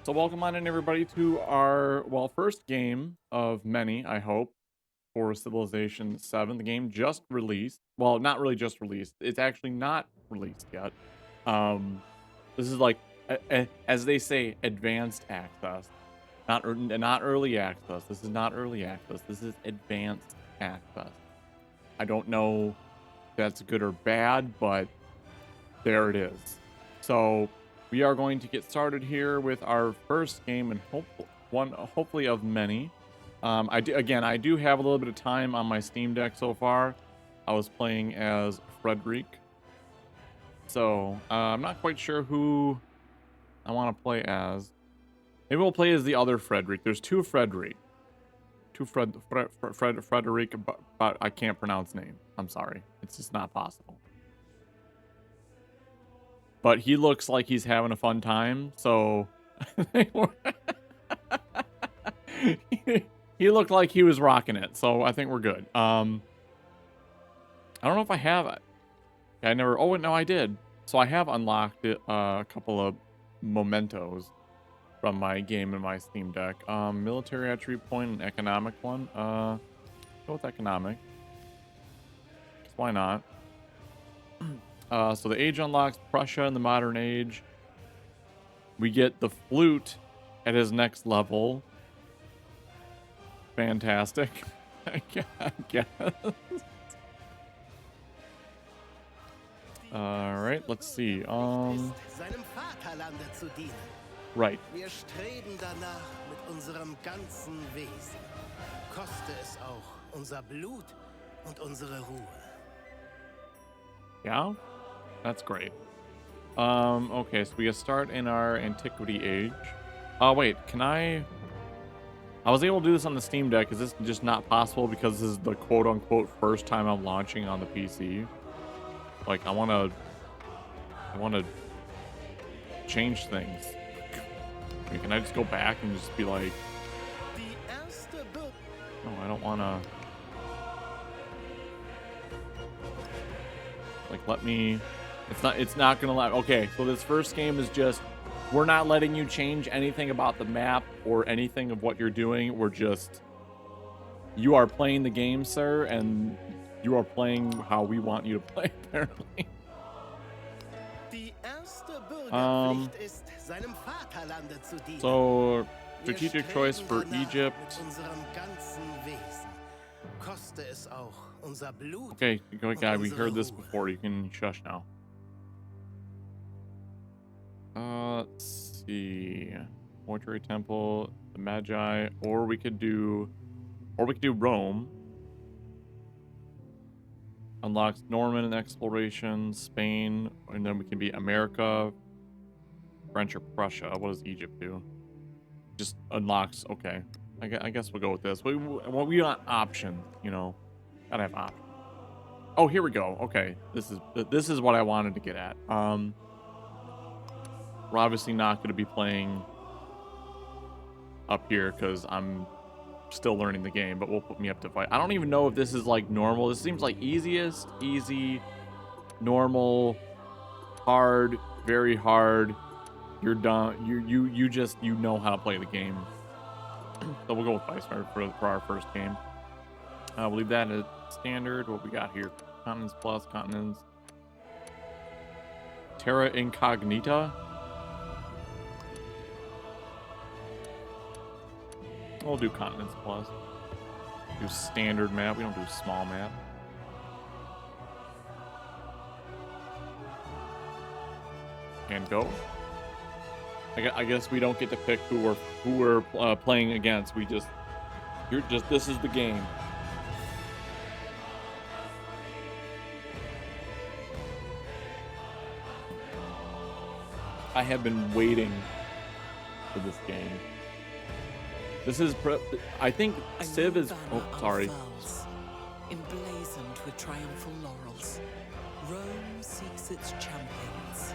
So welcome on in everybody to our, well, first game of many, I hope, for Civilization 7. The game just released. Well, not really just released. It's actually not released yet. Um, this is like, as they say, advanced access. Not early access. This is not early access. This is advanced access. I don't know if that's good or bad, but there it is. So we are going to get started here with our first game and hopefully of many. I do have a little bit of time on my Steam Deck so far. I was playing as Friedrich. So I'm not quite sure who I want to play as. Maybe we'll play as the other Friedrich. There's two Friedrich. Frederick, but I can't pronounce name. I'm sorry. It's just not possible. But he looks like he's having a fun time, so he looked like he was rocking it, so I think we're good. I don't know if I have it. I never. Oh no, I did. So I have unlocked it, a couple of mementos from my game in my Steam Deck. Military attribute point and economic one. Go with economic. Why not? So the age unlocks Prussia in the modern age. We get the flute at his next level. Fantastic. I guess. Alright, let's see. Right. Wir streben danach mit unserem ganzen Wesen. Koste es auch unser Blut und unsere Ruhe. Yeah? That's great. Okay, so we can start in our Antiquity age. Oh, wait, can I was able to do this on the Steam Deck. Is this just not possible because this is the quote-unquote first time I'm launching on the PC? Like, I wanna change things. I mean, can I just go back and just be like... No, I don't wanna... Like, let me... It's not gonna let... Okay, so this first game is just... We're not letting you change anything about the map or anything of what you're doing. We're just... You are playing the game, sir, and you are playing how we want you to play, apparently. So, strategic choice for Egypt. Okay, good guy, we heard this before. You can shush now. Let's see. Mortuary Temple, the Magi, or we could do Rome. Unlocks Norman and exploration, Spain, and then we can be America, French, or Prussia. What does Egypt do? Just unlocks. Okay, I guess we'll go with this. We want options, you know. Gotta have options. Oh, here we go. Okay, this is what I wanted to get at. We're obviously not going to be playing up here because I'm still learning the game, but we'll put me up to fight. I don't even know if this is like normal. This seems like easiest, easy, normal, hard, very hard. You're done. You just, you know how to play the game. So we'll go with Viceroy for our first game. We'll leave that at standard. What we got here? Continents plus, continents. Terra Incognita. We'll do continents plus. Do standard map. We don't do small map. And go. I guess we don't get to pick who we're playing against. This is the game. I have been waiting for this game. This is, I think Civ is, oh, sorry. Emblazoned with triumphal laurels, Rome seeks its champions.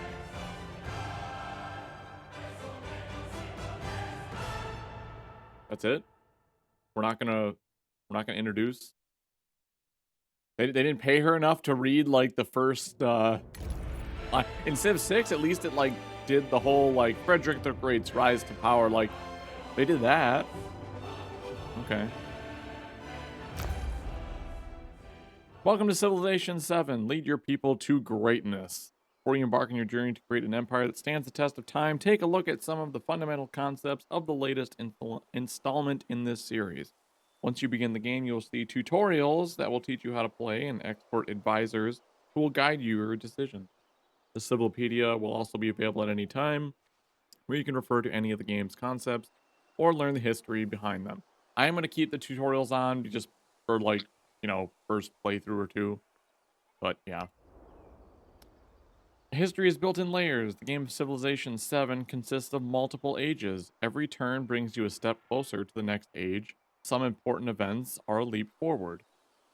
That's it? We're not gonna introduce? They didn't pay her enough to read, like, the first, in Civ 6, at least it, like, did the whole, like, Friedrich the Great's rise to power. Like, they did that. Okay. Welcome to Civilization 7. Lead your people to greatness. Before you embark on your journey to create an empire that stands the test of time, take a look at some of the fundamental concepts of the latest installment in this series. Once you begin the game, you'll see tutorials that will teach you how to play and expert advisors who will guide your decisions. The Civilopedia will also be available at any time, where you can refer to any of the game's concepts or learn the history behind them. I am going to keep the tutorials on just for, like, first playthrough or two. But yeah. History is built in layers. The game of Civilization 7 consists of multiple ages. Every turn brings you a step closer to the next age. Some important events are a leap forward.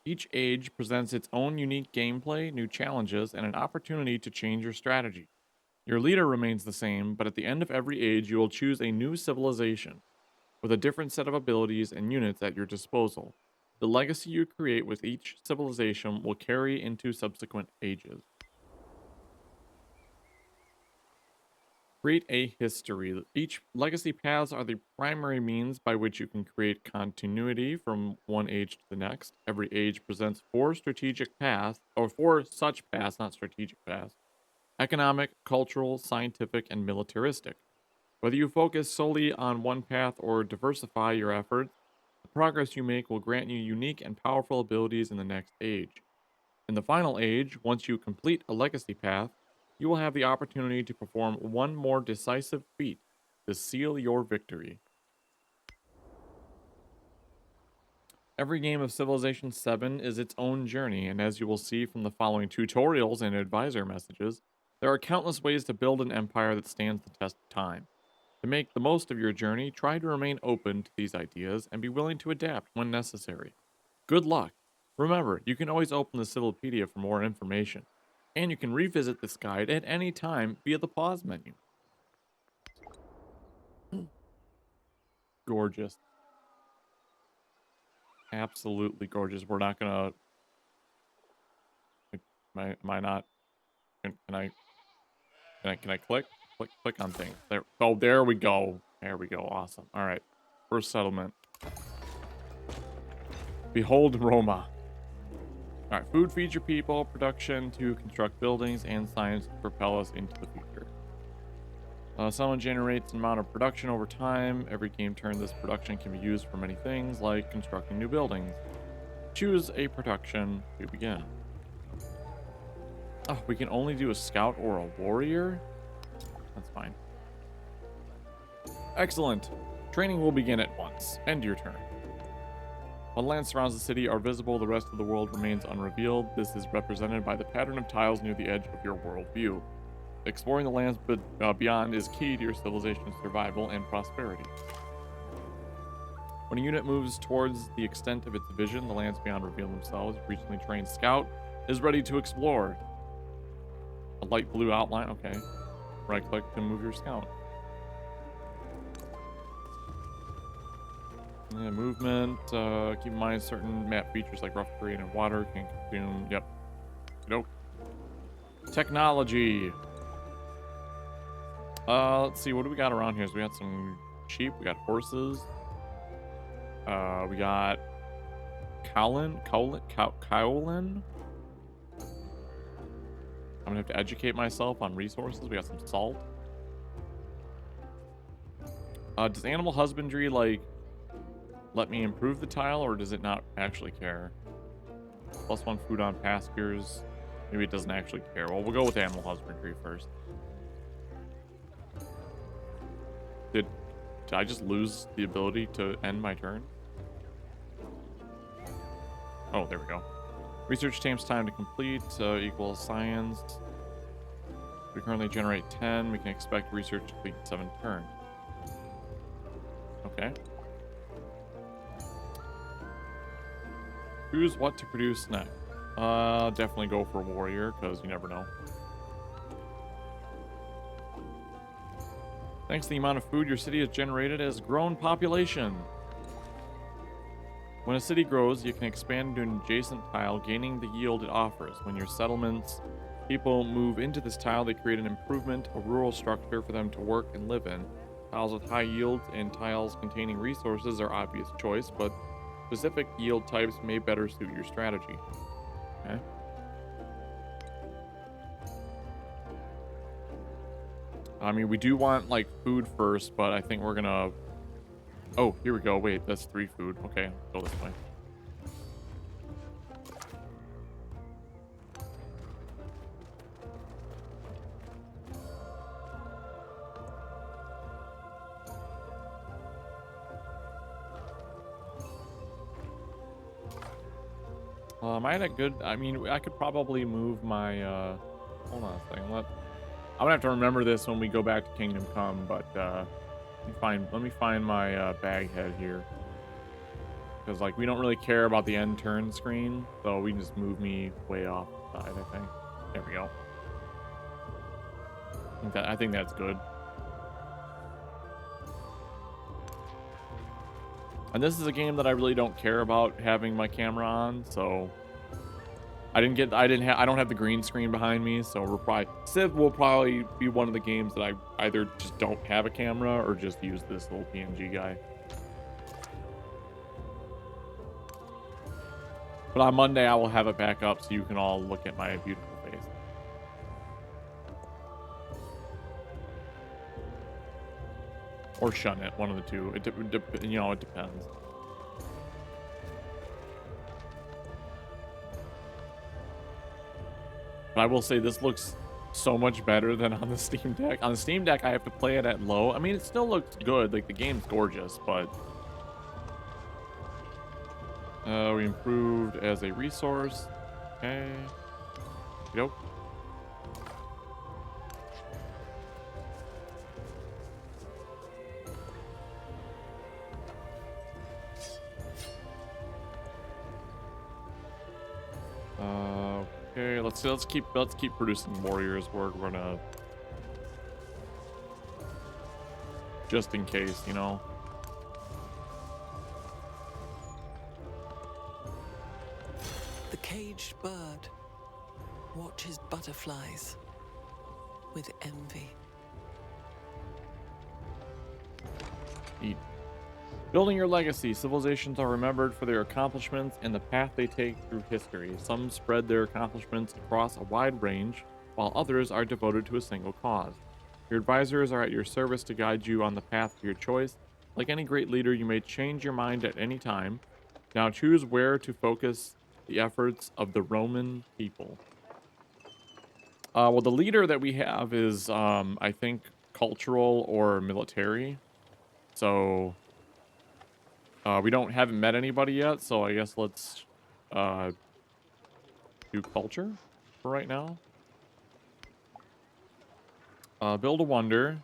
Each age presents its own unique gameplay, new challenges, and an opportunity to change your strategy. Your leader remains the same, but at the end of every age, you will choose a new civilization with a different set of abilities and units at your disposal. The legacy you create with each civilization will carry into subsequent ages. Create a history. Each legacy paths are the primary means by which you can create continuity from one age to the next. Every age presents four strategic paths, or four such paths, not strategic paths: economic, cultural, scientific, and militaristic. Whether you focus solely on one path or diversify your efforts, the progress you make will grant you unique and powerful abilities in the next age. In the final age, once you complete a legacy path, you will have the opportunity to perform one more decisive feat to seal your victory. Every game of Civilization 7 is its own journey, and as you will see from the following tutorials and advisor messages, there are countless ways to build an empire that stands the test of time. To make the most of your journey, try to remain open to these ideas and be willing to adapt when necessary. Good luck! Remember, you can always open the Civilopedia for more information, and you can revisit this guide at any time via the pause menu. Gorgeous. Absolutely gorgeous. We're not gonna... Am I not... Can I click? Click on things. There. Oh, there we go. There we go. Awesome. All right. First settlement. Behold Roma. All right. Food feeds your people. Production to construct buildings, and science to propel us into the future. Someone generates an amount of production over time. Every game turn, this production can be used for many things, like constructing new buildings. Choose a production to begin. Oh, we can only do a scout or a warrior? That's fine. Excellent. Training will begin at once. End your turn. While land surrounds the city are visible, the rest of the world remains unrevealed. This is represented by the pattern of tiles near the edge of your world view. Exploring the lands beyond is key to your civilization's survival and prosperity. When a unit moves towards the extent of its vision, the lands beyond reveal themselves. A recently trained scout is ready to explore. A light blue outline, okay. Right click to move your scout. Yeah, movement. Keep in mind certain map features like rough terrain and water can consume. Yep. Nope. Technology. Let's see. What do we got around here? So we got some sheep. We got horses. We got Cowlin. I'm gonna have to educate myself on resources. We got some salt. Does animal husbandry, like, let me improve the tile, or does it not actually care? +1 food on pastures. Maybe it doesn't actually care. Well, we'll go with animal husbandry first. Did I just lose the ability to end my turn? Oh, there we go. Research takes time to complete, equals science. We currently generate 10. We can expect research to complete in 7 turns. Okay. Choose what to produce next. Definitely go for warrior, because you never know. Thanks to the amount of food your city has generated has grown population. When a city grows, you can expand into an adjacent tile, gaining the yield it offers. When your settlements people move into this tile, they create an improvement, a rural structure for them to work and live in. Tiles with high yields and tiles containing resources are obvious choice, but specific yield types may better suit your strategy. Okay. I mean, we do want, like, food first, but I think we're gonna... Oh, here we go. Wait, that's 3 food. Okay, go this way. Am I at a good... I mean, I could probably move my, hold on a second. I'm gonna have to remember this when we go back to Kingdom Come, but, let me find my, bag head here. Because, like, we don't really care about the end turn screen, so we can just move me way off the side, I think. There we go. I think that's good. And this is a game that I really don't care about having my camera on, so I don't have the green screen behind me, so Civ will probably be one of the games that I either just don't have a camera or just use this little PNG guy. But on Monday I will have it back up so you can all look at my beautiful face. Or shun it, one of the two. It depends. But I will say this looks so much better than on the Steam Deck. On the Steam Deck, I have to play it at low. I mean, it still looks good. Like, the game's gorgeous, but... we improved as a resource. Okay. Nope. Okay, let's keep producing warriors. We're gonna, just in case, you know. The caged bird watches butterflies with envy. Eat. Building your legacy. Civilizations are remembered for their accomplishments and the path they take through history. Some spread their accomplishments across a wide range, while others are devoted to a single cause. Your advisors are at your service to guide you on the path of your choice. Like any great leader, you may change your mind at any time. Now choose where to focus the efforts of the Roman people. Well, the leader that we have is, I think, cultural or military. So... we haven't met anybody yet, so I guess let's do culture for right now. Build a wonder.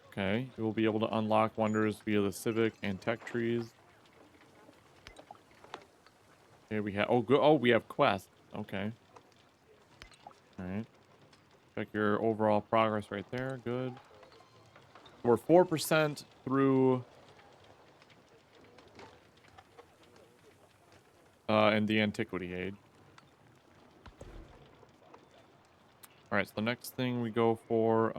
Okay, you will be able to unlock wonders via the civic and tech trees. Okay, we have we have quests. Okay. All right. Check your overall progress right there. Good. We're 4% through. In the Antiquity age. Alright, so the next thing we go for,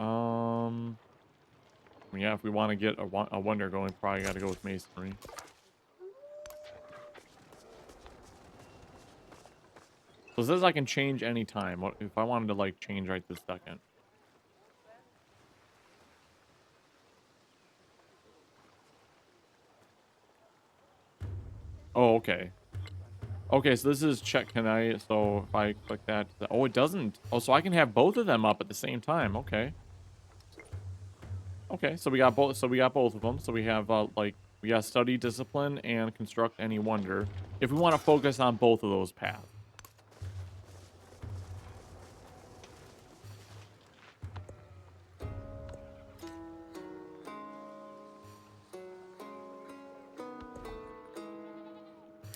yeah, if we want to get a wonder going, probably got to go with Masonry. So it says I can change any time. What if I wanted to, like, change right this second? Oh, okay. Okay, so this is check. Can I? So if I click that, oh, it doesn't. Oh, so I can have both of them up at the same time. Okay. Okay, so we got both. So we got both of them. So we have like we got study discipline and construct any wonder. If we want to focus on both of those paths.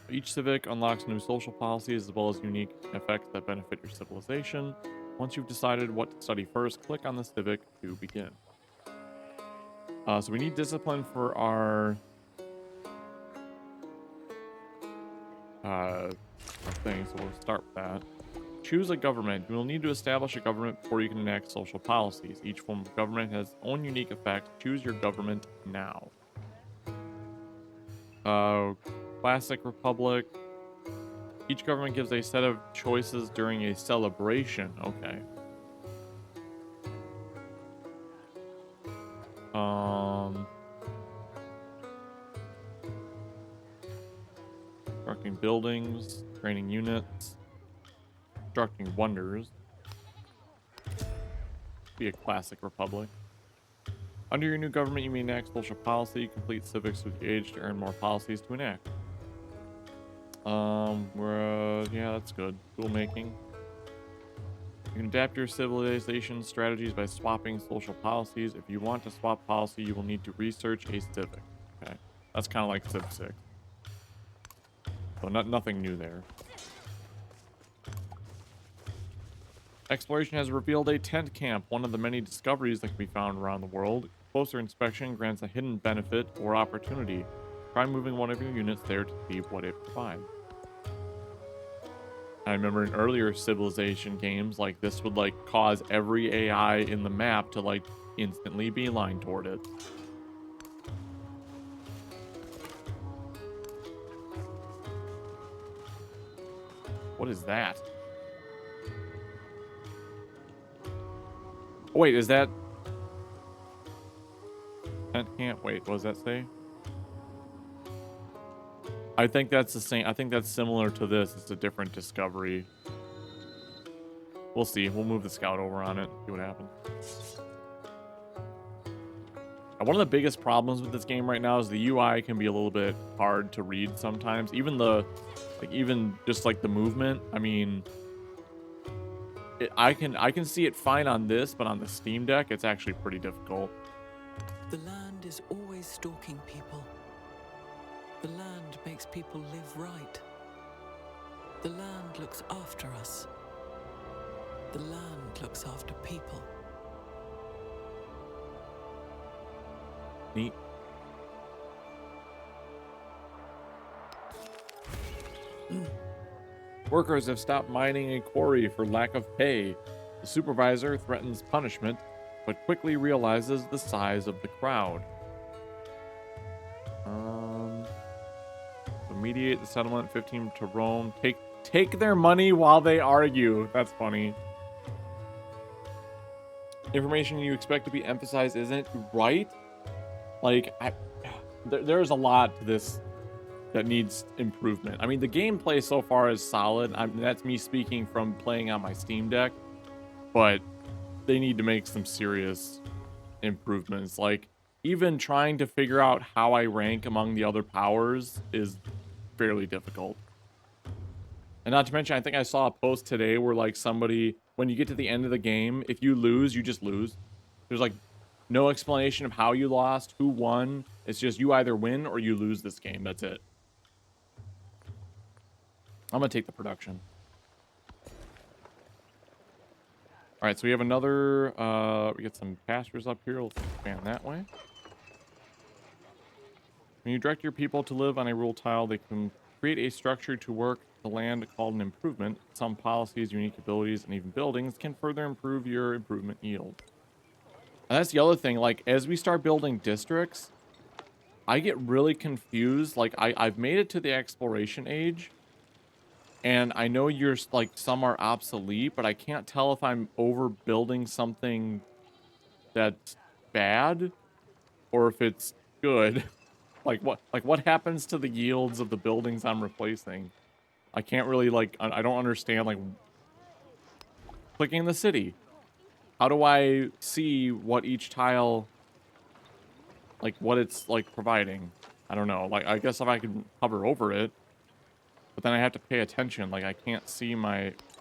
Each civic unlocks new social policies as well as unique effects that benefit your civilization. Once you've decided what to study first, click on the civic to begin. So we need discipline for our thing, so we'll start with that. choose a government. You will need to establish a government before you can enact social policies. Each form of government has its own unique effects. Choose your government now. Classic Republic. Each government gives a set of choices during a celebration. Okay. Constructing buildings, training units, constructing wonders. Be a classic republic. Under your new government, you may enact social policy, complete civics with the age to earn more policies to enact. Yeah, that's good. Tool making. You can adapt your civilization strategies by swapping social policies. If you want to swap policy, you will need to research a civic. Okay, that's kind of like Civ 6. So nothing new there. Exploration has revealed a tent camp, one of the many discoveries that can be found around the world. Closer inspection grants a hidden benefit or opportunity. Try moving one of your units there to see what it provides. I remember in earlier civilization games, like this would like cause every AI in the map to like instantly beeline toward it. What is that? Oh, wait, is that tent camp? Wait, what does that say? I think that's the same. I think that's similar to this. It's a different discovery. We'll see. We'll move the scout over on it. See what happens. And one of the biggest problems with this game right now is the UI can be a little bit hard to read sometimes. Even just like the movement. I mean, I can see it fine on this, but on the Steam Deck, it's actually pretty difficult. The land is always stalking people. The land makes people live right. The land looks after us. The land looks after people. Neat. Workers have stopped mining a quarry for lack of pay. The supervisor threatens punishment, but quickly realizes the size of the crowd. Mediate the settlement, 15 to Rome. Take their money while they argue. That's funny. Information you expect to be emphasized isn't right. Like, there's a lot to this that needs improvement. I mean, the gameplay so far is solid. That's me speaking from playing on my Steam Deck, but they need to make some serious improvements. Like, even trying to figure out how I rank among the other powers is fairly difficult. And not to mention, I think I saw a post today where like somebody, when you get to the end of the game, if you lose, you just lose. There's like no explanation of how you lost, who won. It's just you either win or you lose this game. That's it. I'm gonna take the production. All right, so we have another, we get some pastures up here. Let's expand that way. When you direct your people to live on a rule tile, they can create a structure to work the land called an improvement. Some policies, unique abilities, and even buildings can further improve your improvement yield. And that's the other thing, like, as we start building districts, I get really confused. Like, I've made it to the exploration age, and I know like, some are obsolete, but I can't tell if I'm overbuilding something that's bad or if it's good. Like what happens to the yields of the buildings I'm replacing? I can't really, like, I don't understand, like, clicking the city. How do I see what each tile, like, what it's, like, providing? I don't know. Like, I guess if I could hover over it, but then I have to pay attention. Like, I can't see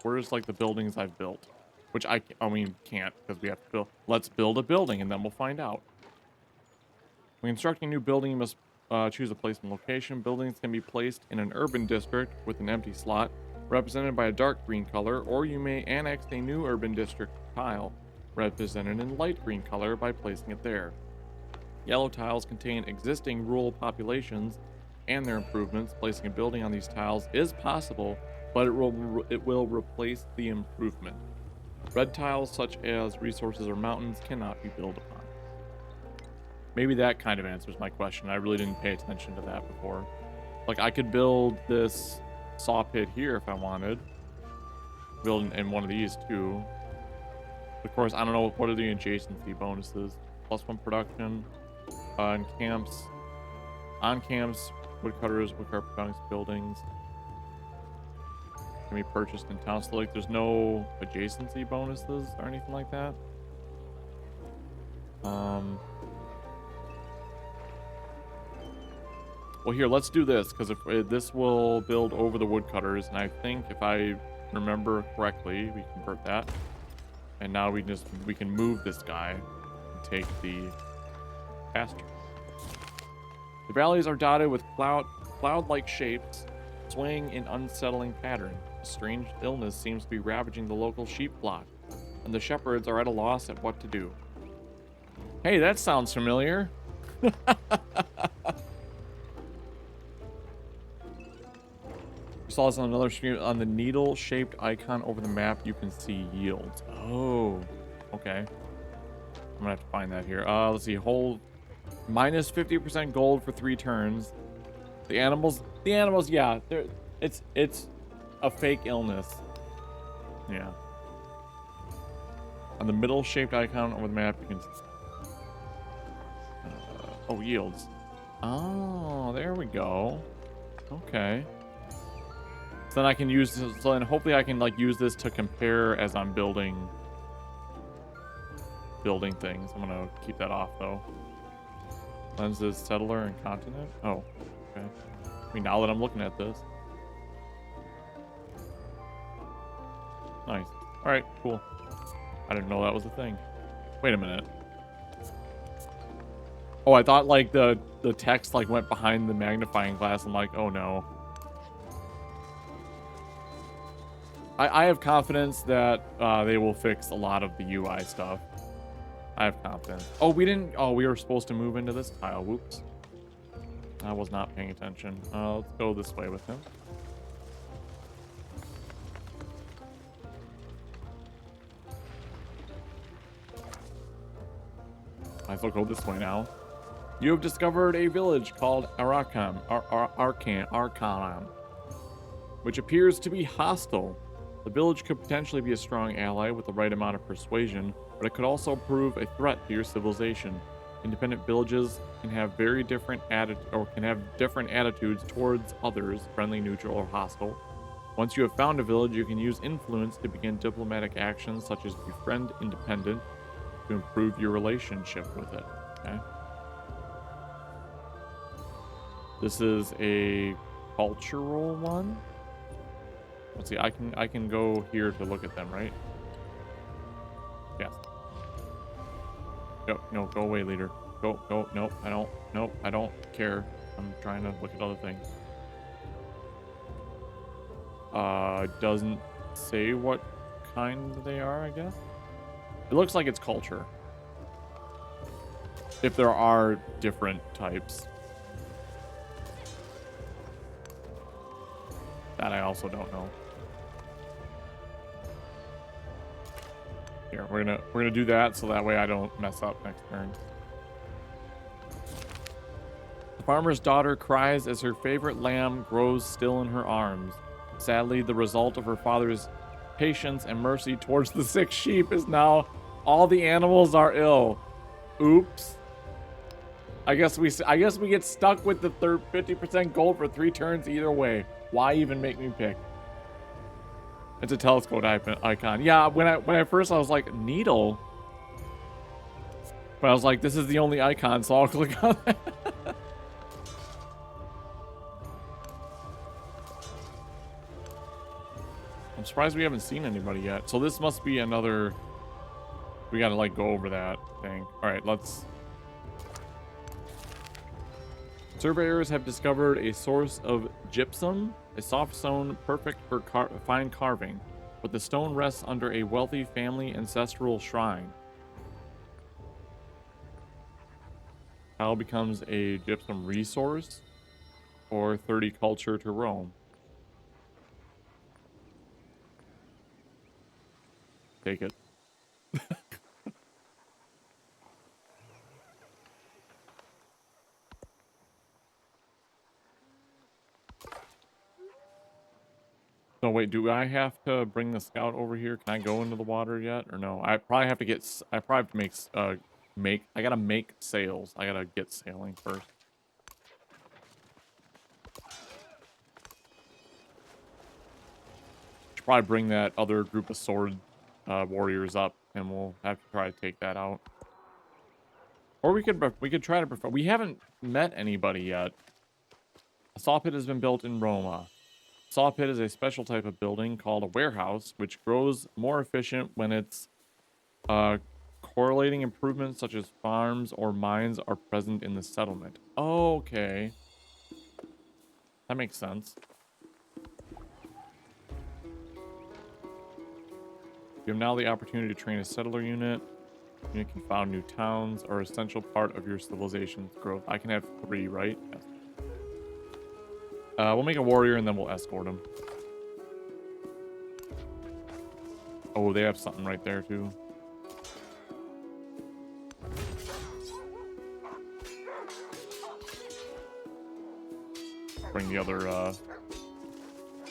where's, like, the buildings I've built? Which I mean, can't, because we have to build. Let's build a building, and then we'll find out. When constructing a new building, you must choose a placement location. Buildings can be placed in an urban district with an empty slot, represented by a dark green color, or you may annex a new urban district tile, represented in light green color, by placing it there. Yellow tiles contain existing rural populations and their improvements. Placing a building on these tiles is possible, but it will replace the improvement. Red tiles such as resources or mountains cannot be built upon. Maybe that kind of answers my question. I really didn't pay attention to that before. Like, I could build this saw pit here if I wanted. Build in one of these too. Of course, I don't know what are the adjacency bonuses. +1 production. On camps, woodcutters, woodcarver products, buildings can be purchased in town. So like, there's no adjacency bonuses or anything like that. Well, here, let's do this, because if this will build over the woodcutters, and I think if I remember correctly, we convert that, and now we can move this guy and take the pasture. The valleys are dotted with cloud-like shapes, swaying in unsettling pattern. A strange illness seems to be ravaging the local sheep flock, and the shepherds are at a loss at what to do. Hey, that sounds familiar. We saw this on another stream. On the needle-shaped icon over the map, you can see yields. Oh, okay. I'm gonna have to find that here. Let's see. Hold minus 50% gold for 3 turns. The animals, yeah, it's a fake illness. Yeah. On the middle-shaped icon over the map, you can. Oh, yields. Oh, there we go. Okay. So then I can use this, so then hopefully I can like use this to compare as I'm building things. I'm gonna keep that off though. Lenses, settler, and continent. Oh, okay. I mean, now that I'm looking at this. Nice. All right, cool. I didn't know that was a thing. Wait a minute. Oh, I thought like the text like went behind the magnifying glass. I'm like, oh no. I have confidence that they will fix a lot of the UI stuff. I have confidence. Oh, we didn't. Oh, we were supposed to move into this tile. Whoops. I was not paying attention. Let's go this way with him. Might as well go this way now. You have discovered a village called Arkanam, which appears to be hostile. The village could potentially be a strong ally with the right amount of persuasion, but it could also prove a threat to your civilization. Independent villages can have different attitudes towards others, friendly, neutral, or hostile. Once you have found a village, you can use influence to begin diplomatic actions such as befriend independent to improve your relationship with it. Okay. This is a cultural one. Let's see, I can go here to look at them, right? Yes. No, go away, leader. Go, nope, I don't care. I'm trying to look at other things. Doesn't say what kind they are, I guess. It looks like it's culture. If there are different types. That I also don't know. Here, we're gonna do that so that way I don't mess up next turn. The farmer's daughter cries as her favorite lamb grows still in her arms. Sadly, the result of her father's patience and mercy towards the sick sheep is now all the animals are ill. Oops. I guess we get stuck with the 50% gold for 3 turns either way. Why even make me pick? It's a telescope icon. Yeah, when I first I was like, needle. But I was like, this is the only icon, so I'll click on it. I'm surprised we haven't seen anybody yet. So this must be another. We gotta like go over that thing. All right, let's. Surveyors have discovered a source of gypsum, a soft stone perfect for fine carving, but the stone rests under a wealthy family ancestral shrine. Tile becomes a gypsum resource, or 30 culture to roam. Take it. So wait, do I have to bring the scout over here? Can I go into the water yet, or no? I probably have to get. I probably have to make. I gotta make sails. I gotta get sailing first. Should probably bring that other group of sword warriors up, and we'll have to try to take that out. Or we could try to prefer. We haven't met anybody yet. A saw pit has been built in Roma. Saw pit is a special type of building called a warehouse, which grows more efficient when it's correlating improvements such as farms or mines are present in the settlement. Okay. That makes sense. You have now the opportunity to train a settler unit. You can found new towns are an essential part of your civilization's growth. I can have 3, right? Yes. We'll make a warrior and then we'll escort him. Oh, they have something right there too. Bring the other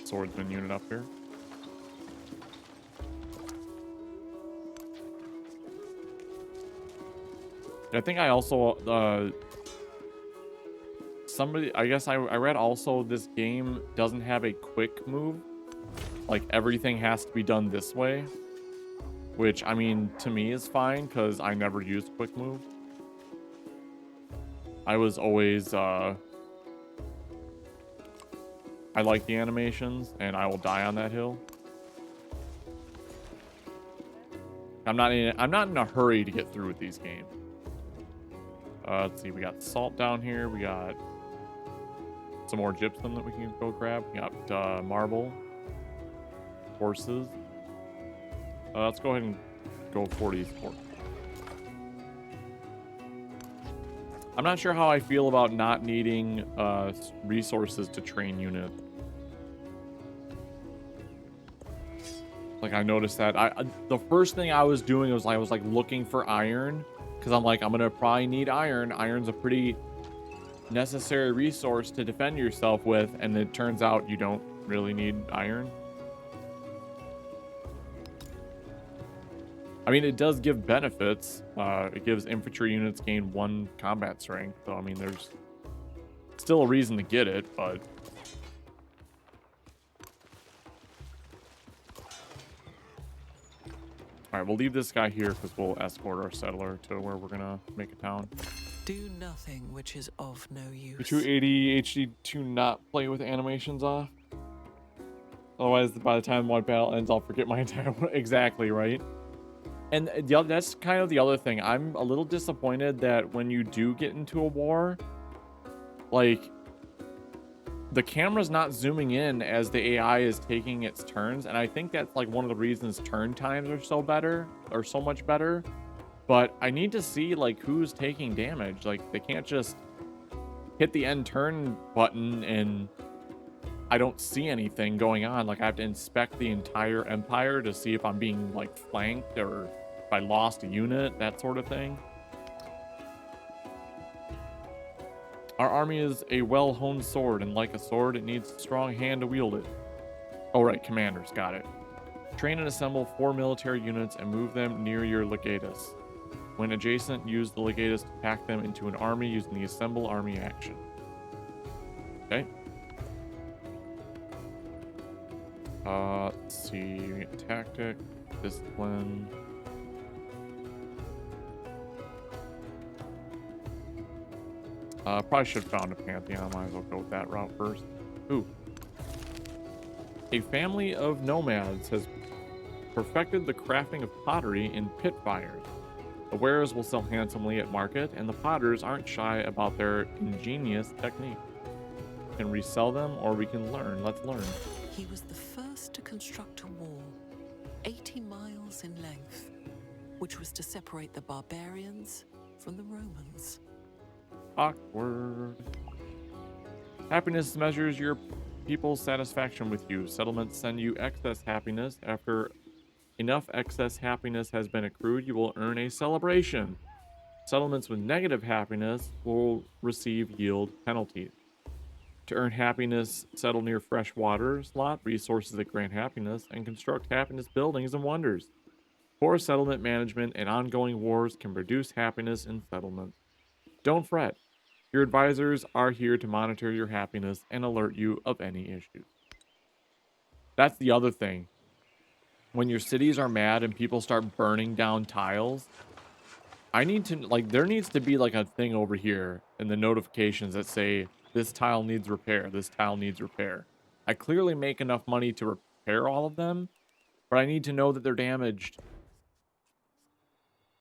swordsman unit up here. I think I also I guess I read also this game doesn't have a quick move. Like everything has to be done this way, which I mean to me is fine because I never used quick move. I was always I like the animations and I will die on that hill. I'm not in a hurry to get through with these games. Let's see, we got salt down here. We got some more gypsum that we can go grab. We got marble, horses. Let's go ahead and go for these horses. I'm not sure how I feel about not needing resources to train units. Like I noticed that the first thing I was doing was I was like looking for iron. Because I'm like, I'm going to probably need iron. Iron's a pretty necessary resource to defend yourself with. And it turns out you don't really need iron. I mean, it does give benefits. It gives infantry units gain 1 combat strength. So, I mean, there's still a reason to get it, but... Alright, we'll leave this guy here because we'll escort our settler to where we're gonna make a town. Do nothing which is of no use. The 280 HD to not play with animations off. Otherwise, by the time one battle ends, I'll forget my entire one. Exactly, right? And that's kind of the other thing. I'm a little disappointed that when you do get into a war, like, the camera's not zooming in as the AI is taking its turns, and I think that's like one of the reasons turn times are so much better. But I need to see like who's taking damage. Like they can't just hit the end turn button and I don't see anything going on. Like I have to inspect the entire empire to see if I'm being like flanked or if I lost a unit, that sort of thing. Our army is a well-honed sword, and like a sword, it needs a strong hand to wield it. Oh, right, commanders, got it. Train and assemble 4 military units and move them near your legatus. When adjacent, use the legatus to pack them into an army using the assemble army action. Okay. Let's see, tactic, discipline. Probably should have found a pantheon. Might as well go with that route first. Ooh. A family of nomads has perfected the crafting of pottery in pit fires. The wares will sell handsomely at market, and the potters aren't shy about their ingenious technique. We can resell them, or we can learn. Let's learn. He was the first to construct a wall, 80 miles in length, which was to separate the barbarians from the Romans. Awkward. Happiness measures your people's satisfaction with you. Settlements send you excess happiness after enough excess happiness has been accrued, you will earn a celebration. Settlements with negative happiness will receive yield penalties. To earn happiness, settle near fresh water, slot resources that grant happiness, and construct happiness buildings and wonders. Poor settlement management and ongoing wars can reduce happiness in settlements. Don't fret. Your advisors are here to monitor your happiness and alert you of any issues. That's the other thing. When your cities are mad and people start burning down tiles, I need to, like, there needs to be like a thing over here in the notifications that say, this tile needs repair, this tile needs repair. I clearly make enough money to repair all of them, but I need to know that they're damaged.